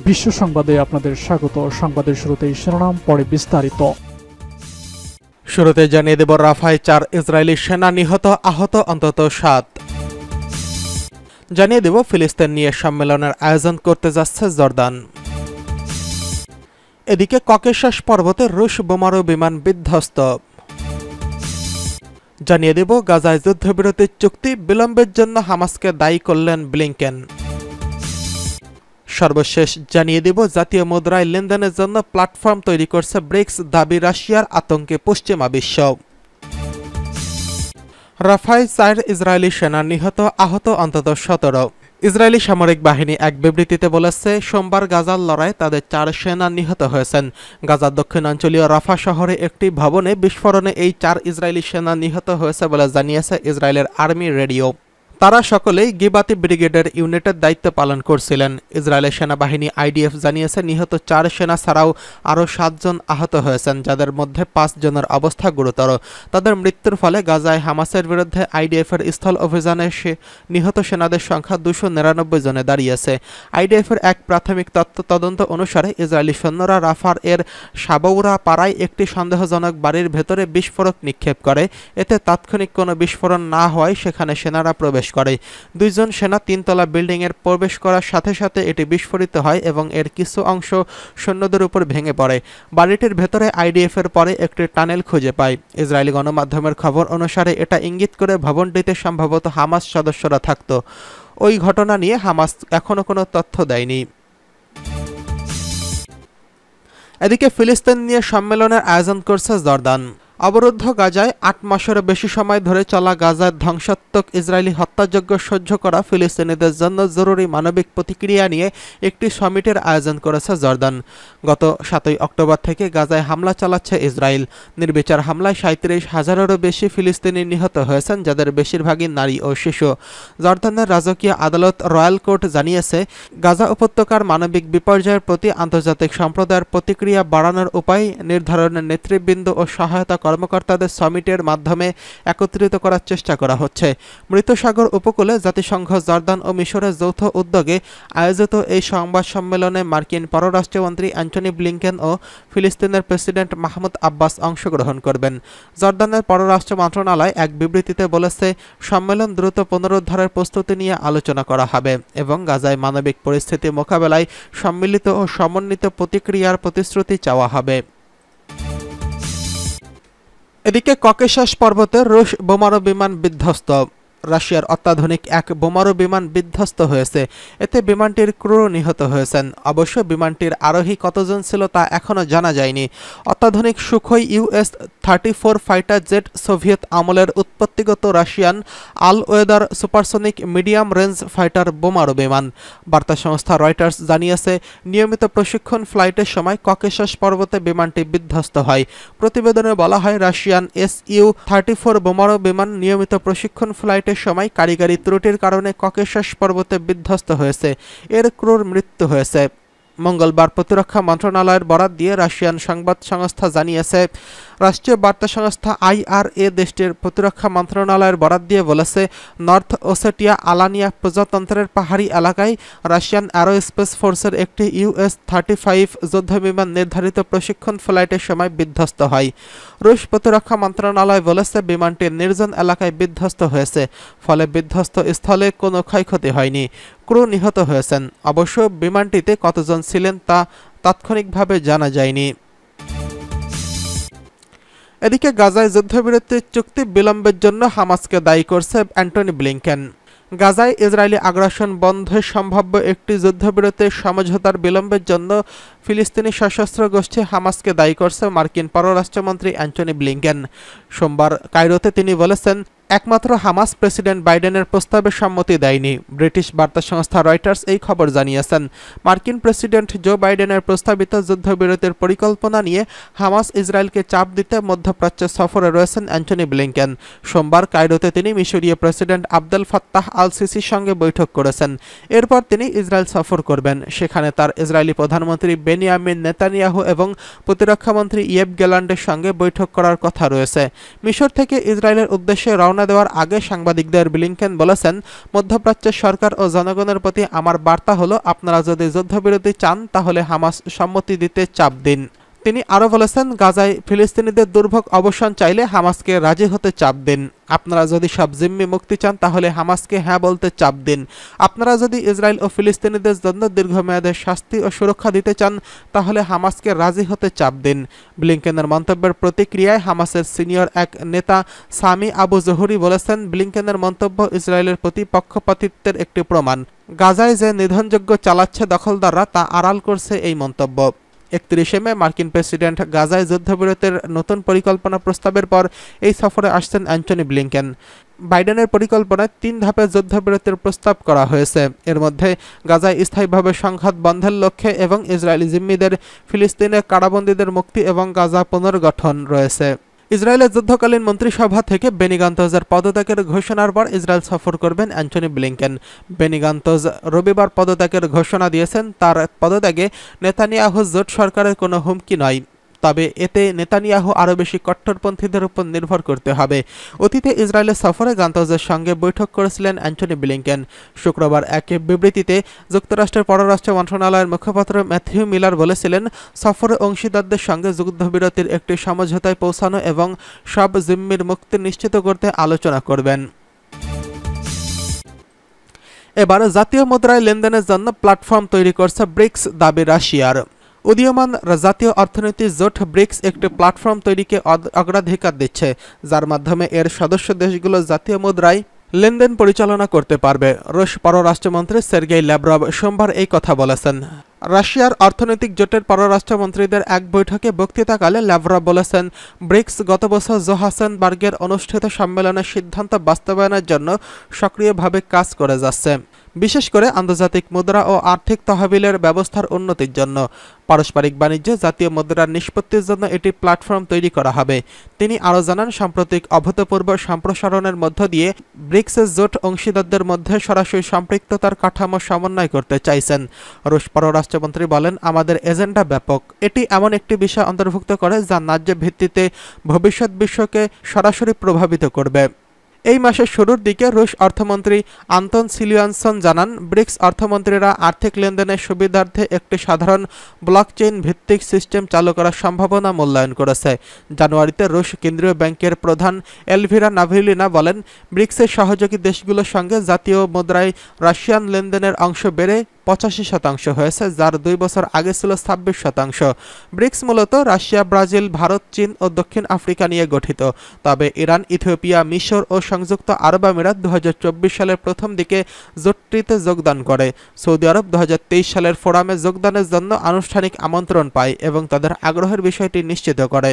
বিশ্ব সংবাদে আপনাদের স্বাগত। সংবাদের শুরুতেই শিরোনাম, পরে বিস্তারিত। শুরুতে জানিয়ে দেব রাফায় 4 ইসরায়েলি সেনা নিহত, আহত অন্তত 7। জানিয়ে দেব ফিলিস্তিন নিয়ে সম্মেলনের আয়োজন করতে যাচ্ছে জর্দান। এদিকে ককেশাস পর্বতে রুশ বোমারু বিমান বিধ্বস্ত। জানিয়ে দেব গাজায় যুদ্ধবিরতির চুক্তি বিলম্বের জন্য হামাসকে দায়ী করলেন ব্লিংকেন। সর্বশেষ জানিয়ে দেব জাতীয় মুদ্রায় লেনদেনের জন্য প্ল্যাটফর্ম তৈরি করছে ব্রিক্স, দাবি রাশিয়ার, আতঙ্কে পশ্চিমা বিশ্ব। রাফায় 4 ইসরায়েলি সেনা নিহত, আহত অন্তত 17। ইসরায়েলি সামরিক বাহিনী এক বিবৃতিতে বলেছে, সোমবার গাজার লড়াইয়ে তাদের 4 সেনা নিহত হয়েছেন। গাজার দক্ষিণাঞ্চলীয় রাফা শহরে একটি ভবনে বিস্ফোরণে এই 4 ইসরায়েলি সেনা নিহত হয়েছে বলে জানিয়েছে ইসরায়েলের আর্মি রেডিও। তারা সকলেই গিবাতি ব্রিগেডের ইউনিটের দায়িত্ব পালন করছিলেন। ইসরায়েলের সেনাবাহিনী আইডিএফ জানিয়েছে নিহত 4 সেনা ছাড়াও আরও 7 জন আহত হয়েছেন, যাদের মধ্যে 5 জনের অবস্থা গুরুতর। তাদের মৃত্যুর ফলে গাজায় হামাসের বিরুদ্ধে আইডিএফের স্থল অভিযানে নিহত সেনাদের সংখ্যা 299 জনে দাঁড়িয়েছে। আইডিএফের এক প্রাথমিক তদন্ত অনুসারে ইসরায়েলি সৈন্যরা রাফার এর সাবৌরা পাড়ায় একটি সন্দেহজনক বাড়ির ভেতরে বিস্ফোরক নিক্ষেপ করে। এতে তাৎক্ষণিক কোনো বিস্ফোরণ না হওয়ায় সেখানে সেনারা প্রবেশ করে। 2 জন সেনা 3 তলা বিল্ডিং এর প্রবেশ করার সাথে সাথে এটি বিস্ফোরিত হয় এবং এর কিছু অংশ সৈন্যদের উপর ভেঙে পড়ে। বাড়িটির ভেতরে আইডিএফ এর পরে একটি টানেল খুঁজে পায়। ইসরায়েলি গণমাধ্যমের খবর অনুসারে এটা ইঙ্গিত করে ভবনটিতে সম্ভবত হামাস সদস্যরা থাকত। ওই ঘটনা নিয়ে হামাস এখনো কোনো তথ্য দেয়নি। এদিকে ফিলিস্তিন নিয়ে সম্মেলনের আয়োজন করছে জর্দান। অবরুদ্ধ গাজায় 8 মাসেরও বেশি সময় ধরে চলা গাজার ধ্বংসাত্মক ইসরায়েলি হত্যাযজ্ঞ সহ্য করা ফিলিস্তিনিদের জন্য জরুরি মানবিক প্রতিক্রিয়া নিয়ে একটি সমিটের আয়োজন করেছে জর্দান। গত 7 অক্টোবর থেকে গাজায় হামলা চালাচ্ছে ইসরায়েল। নির্বিচার হামলায় 37,000-এরও বেশি ফিলিস্তিনি নিহত হয়েছেন, যাদের বেশিরভাগই নারী ও শিশু। জর্দানের রাজকীয় আদালত রয়্যাল কোর্ট জানিয়েছে, গাজা উপত্যকার মানবিক বিপর্যয়ের প্রতি আন্তর্জাতিক সম্প্রদায়ের প্রতিক্রিয়া বাড়ানোর উপায় নির্ধারণের নেতৃবৃন্দ ও সহায়তা কর্মকর্তাদের সমিটের মাধ্যমে একত্রিত করার চেষ্টা করা হচ্ছে। মৃত সাগর উপকূলে জাতিসংঘ, জর্দান ও মিশরের যৌথ উদ্যোগে আয়োজিত এই সংবাদ সম্মেলনে মার্কিন পররাষ্ট্রমন্ত্রী অ্যান্টনি ব্লিংকেন ও ফিলিস্তিনের প্রেসিডেন্ট মাহমুদ আব্বাস অংশগ্রহণ করবেন। জর্দানের পররাষ্ট্র মন্ত্রণালয় এক বিবৃতিতে বলেছে, সম্মেলন দ্রুত পুনরুদ্ধারের প্রস্তুতি নিয়ে আলোচনা করা হবে এবং গাজায় মানবিক পরিস্থিতি মোকাবেলায় সম্মিলিত ও সমন্বিত প্রতিক্রিয়ার প্রতিশ্রুতি চাওয়া হবে। এদিকে ককেশাস পর্বতে রুশ বোমারু বিমান বিধ্বস্ত। রাশিয়ার অত্যাধুনিক এক বোমারু বিমান বিধ্বস্ত হয়েছে। এতে বিমানটির ক্রু নিহত হয়েছেন। অবশ্য বিমানটির আরোহী কতজন ছিল তা এখনও জানা যায়নি। অত্যাধুনিক Sukhoi US-34 fighter jet Soviet আমলের উৎপত্তিগত Russian all weather supersonic medium range fighter বোমারু বিমান। বার্তা সংস্থা রয়টার্স জানিয়েছে, নিয়মিত প্রশিক্ষণ ফ্লাইটের সময় ককেশাস পর্বতে বিমানটি বিধ্বস্ত হয়। প্রতিবেদনে বলা হয়, রাশিয়ান Su-34 বোমারু বিমান নিয়মিত প্রশিক্ষণ ফ্লাইটে সময় কারিগরি ত্রুটির কারণে ককেশাস পর্বতে বিধ্বস্ত হয়েছে। এর ক্রুর মৃত্যু হয়েছে। মঙ্গলবার প্রতিরক্ষা মন্ত্রণালয়ের বরাত দিয়ে রাশিয়ান সংবাদ সংস্থা জানিয়েছে, রাষ্ট্রীয় বার্তা সংস্থা IRA দেশটির প্রতিরক্ষা মন্ত্রণালয়ের বরাত দিয়ে বলেছে, নর্থ ওসেটিয়া আলানিয়া প্রজাতন্ত্রের পাহাড়ি এলাকায় রাশিয়ান অ্যারোস্পেস ফোর্সের একটি US-35 যুদ্ধবিমান নির্ধারিত প্রশিক্ষণ ফ্লাইটের সময় বিধ্বস্ত হয়। রুশ প্রতিরক্ষা মন্ত্রণালয় বলেছে, বিমানটি নির্জন এলাকায় বিধ্বস্ত হয়েছে, ফলে বিধ্বস্ত স্থলে কোনো ক্ষয়ক্ষতি হয়নি। ক্রু নিহত হয়েছেন। অবশ্য বিমানটিতে কতজন ছিলেন তা তাৎক্ষণিকভাবে জানা যায়নি। এদিকে গাজায় যুদ্ধবিরতির চুক্তি বিলম্বের জন্য হামাসকে দায়ী করছে অ্যান্টনি ব্লিংকেন। গাজায় ইসরায়েলি আগ্রাসন বন্ধে সম্ভাব্য একটি যুদ্ধবিরতির সমঝোতার বিলম্বের জন্য ফিলিস্তিনি সশস্ত্র গোষ্ঠী হামাসকে দায়ী করছে মার্কিন পররাষ্ট্রমন্ত্রী অ্যান্টনি ব্লিংকেন। সোমবার কায়রোতে তিনি বলেছেন, একমাত্র হামাস প্রেসিডেন্ট বাইডেনের প্রস্তাবে সম্মতি দেয়নি। ব্রিটিশ বার্তা সংস্থা রয়টার্স এই খবর জানিয়েছেন। মার্কিন প্রেসিডেন্ট জো বাইডেনের প্রস্তাবিত যুদ্ধবিরতির পরিকল্পনা নিয়ে হামাস ইসরায়েলকে চাপ দিতে মধ্যপ্রাচ্যে সফরে রয়েছেন অ্যান্টনি ব্লিংকেন। সোমবার কায়রোতে তিনি মিশরীয় প্রেসিডেন্ট আবদেল ফাত্তাহ আল সিসির সঙ্গে বৈঠক করেছেন। এরপর তিনি ইসরায়েল সফর করবেন। সেখানে তার ইসরায়েলি প্রধানমন্ত্রী বেনিয়ামিন নেতানিয়াহু এবং প্রতিরক্ষামন্ত্রী ইয়েভ গ্যালান্টের সঙ্গে বৈঠক করার কথা রয়েছে। মিশর থেকে ইসরায়েলের উদ্দেশ্যে রওনা ঘোষণা দেওয়ার আগে সাংবাদিকদের ব্লিংকেন বলেছেন, মধ্যপ্রাচ্যের সরকার ও জনগণের প্রতি আমার বার্তা হলো, আপনারা যদি যুদ্ধবিরতি চান তাহলে হামাস সম্মতি দিতে চাপ দিন। তিনি আরও বলেছেন, গাজায় ফিলিস্তিনিদের দুর্ভোগ অবসান চাইলে হামাসকে রাজি হতে চাপ দিন। আপনারা যদি সব জিম্মি মুক্তি চান তাহলে হামাসকে হ্যাঁ বলতে চাপ দিন। আপনারা যদি ইসরায়েল ও ফিলিস্তিনিদের জন্য দীর্ঘমেয়াদে শাস্তি ও সুরক্ষা দিতে চান তাহলে হামাসকে রাজি হতে চাপ দিন। ব্লিংকেনের মন্তব্যের প্রতিক্রিয়ায় হামাসের সিনিয়র এক নেতা সামি আবু জহুরি বলেছেন, ব্লিংকেনের মন্তব্য ইসরায়েলের প্রতি পক্ষপাতিত্বের একটি প্রমাণ। গাজায় যে নিধনযজ্ঞ চালাচ্ছে দখলদাররা তা আড়াল করছে এই মন্তব্য। 31 মে মার্কিন প্রেসিডেন্ট গাজায় যুদ্ধবিরতির নতুন পরিকল্পনা প্রস্তাবের পর এই সফরে আসছেন অ্যান্টনি ব্লিংকেন। বাইডেনের পরিকল্পনায় 3 ধাপে যুদ্ধবিরতির প্রস্তাব করা হয়েছে। এর মধ্যে গাজায় স্থায়ীভাবে সংঘাত বন্ধের লক্ষ্যে এবং ইসরায়েলি জিম্মিদের ফিলিস্তিনের কারাবন্দীদের মুক্তি এবং গাজা পুনর্গঠন রয়েছে। ইসরায়েলের যুদ্ধকালীন মন্ত্রিসভা থেকে বেনি গান্তজের পদত্যাগের ঘোষণার পর ইসরায়েল সফর করবেন অ্যান্টনি ব্লিংকেন। বেনি গান্তজ রবিবার পদত্যাগের ঘোষণা দিয়েছেন। তার পদত্যাগে নেতানিয়াহু জোট সরকারের কোনো হুমকি নয়, তবে এতে নেতানিয়াহু আরও বেশি কট্টরপন্থীদের উপর নির্ভর করতে হবে। অতীতে ইসরায়েলের সফরে গান্তজের সঙ্গে বৈঠক করেছিলেন অ্যান্টনি ব্লিংকেন। শুক্রবার এক বিবৃতিতে যুক্তরাষ্ট্রের পররাষ্ট্র মন্ত্রণালয়ের মুখপাত্র ম্যাথিউ মিলার বলেছিলেন, সফরে অংশীদারদের সঙ্গে যুদ্ধবিরতির একটি সমঝোতায় পৌঁছানো এবং সব জিম্মির মুক্তি নিশ্চিত করতে আলোচনা করবেন। এবার জাতীয় মুদ্রায় লেনদেনের জন্য প্ল্যাটফর্ম তৈরি করছে ব্রিক্স, দাবি রাশিয়ার। উদীয়মান জাতীয় অর্থনীতি জোট ব্রিক্স একটি প্ল্যাটফর্ম তৈরিকে অগ্রাধিকার দিচ্ছে, যার মাধ্যমে এর সদস্য দেশগুলো জাতীয় মুদ্রায় লেনদেন পরিচালনা করতে পারবে। রুশ পররাষ্ট্রমন্ত্রী সের্গেই ল্যাভরভ সোমবার এই কথা বলেছেন। রাশিয়ার অর্থনৈতিক জোটের পররাষ্ট্রমন্ত্রীদের এক বৈঠকে বক্তৃতাকালে ল্যাভরভ বলেছেন, ব্রিক্স গত বছর জোহান্সবার্গে অনুষ্ঠিত সম্মেলনের সিদ্ধান্ত বাস্তবায়নের জন্য সক্রিয়ভাবে কাজ করে যাচ্ছে, বিশেষ করে আন্তর্জাতিক মুদ্রা ও আর্থিক তহবিলের ব্যবস্থার উন্নতির জন্য। পারস্পরিক বাণিজ্যে জাতীয় মুদ্রার নিষ্পত্তির জন্য এটি প্ল্যাটফর্ম তৈরি করা হবে। তিনি আরও জানান, সাম্প্রতিক অভূতপূর্ব সম্প্রসারণের মধ্য দিয়ে ব্রিক্সের জোট অংশীদারদের মধ্যে সরাসরি সম্পৃক্ততার কাঠামো সমন্বয় করতে চাইছেন। রুশ পররাষ্ট্রমন্ত্রী বলেন, আমাদের এজেন্ডা ব্যাপক। এটি এমন একটি বিষয় অন্তর্ভুক্ত করে যা ন্যায্য ভিত্তিতে ভবিষ্যৎ বিশ্বকে সরাসরি প্রভাবিত করবে। এই মাসের শুরুর দিকে রুশ অর্থমন্ত্রী আন্তন সিলিয়ানসন জানান, ব্রিক্স অর্থমন্ত্রীরা আর্থিক লেনদেনের সুবিধার্থে একটি সাধারণ ব্লকচেইন ভিত্তিক সিস্টেম চালু করার সম্ভাবনা মূল্যায়ন করেছে। জানুয়ারিতে রুশ কেন্দ্রীয় ব্যাংকের প্রধান এলভিরা নাভিলিনা বলেন, ব্রিক্সের সহযোগী দেশগুলোর সঙ্গে জাতীয় মুদ্রায় রাশিয়ান লেনদেনের অংশ বেড়ে 85% হয়েছে, যার 2 বছর আগে ছিল 26%। ব্রিক্স মূলত রাশিয়া, ব্রাজিল, ভারত, চীন ও দক্ষিণ আফ্রিকা নিয়ে গঠিত। তবে ইরান, ইথিওপিয়া, মিশর ও সংযুক্ত আরব আমিরাত 2024 সালের প্রথম দিকে জোটটিতে যোগদান করে। সৌদি আরব 2023 সালের ফোরামে যোগদানের জন্য আনুষ্ঠানিক আমন্ত্রণ পায় এবং তাদের আগ্রহের বিষয়টি নিশ্চিত করে।